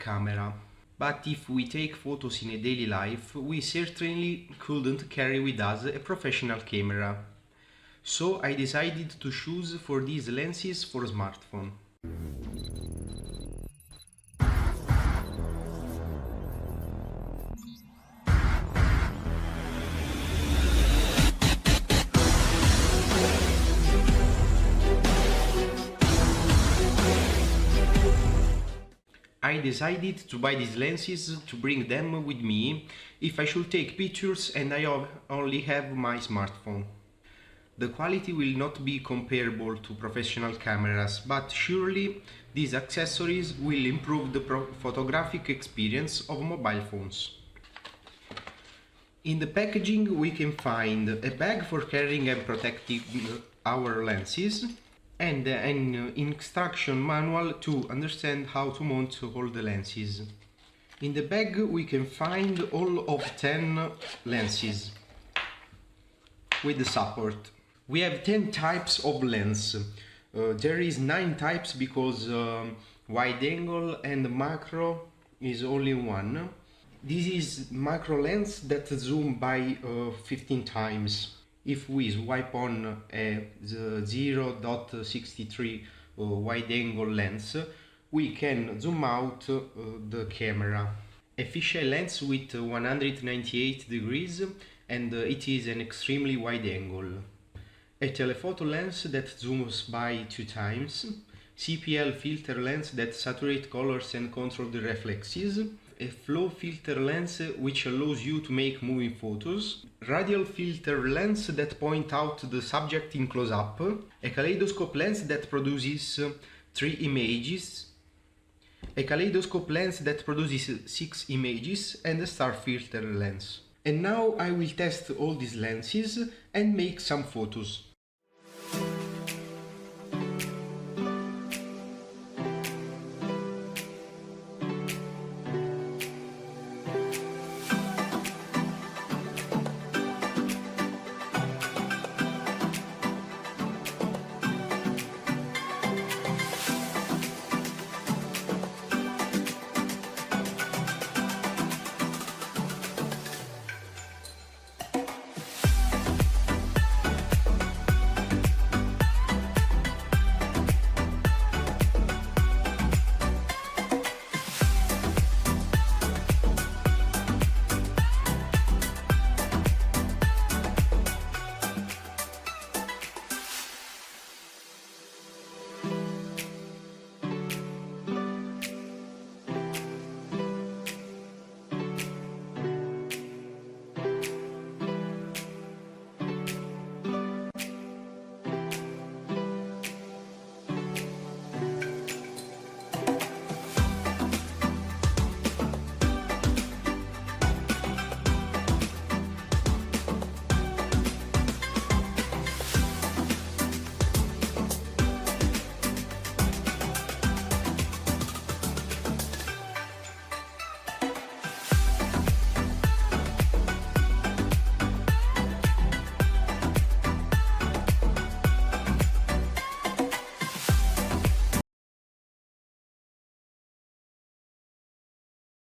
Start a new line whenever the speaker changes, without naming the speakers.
camera. But if we take photos in a daily life, we certainly couldn't carry with us a professional camera. So I decided to choose for these lenses for smartphone. I decided to buy these lenses to bring them with me if I should take pictures and I only have my smartphone. The quality will not be comparable to professional cameras, but surely these accessories will improve the photographic experience of mobile phones. In the packaging we can find a bag for carrying and protecting our lenses, and an instruction manual to understand how to mount all the lenses. In the bag we can find all of 10 lenses with the support. We have 10 types of lens. There is 9 types because wide angle and macro is only one. This is macro lens that zoom by 15 times. If we swipe on a 0.63 wide angle lens, we can zoom out the camera. A fisheye lens with 198 degrees, and it is an extremely wide angle. A telephoto lens that zooms by 2 times. CPL filter lens that saturate colors and control the reflexes. A flow filter lens which allows you to make moving photos. Radial filter lens that point out the subject in close-up. A kaleidoscope lens that produces 3 images. A kaleidoscope lens that produces 6 images, and a star filter lens. And now I will test all these lenses and make some photos.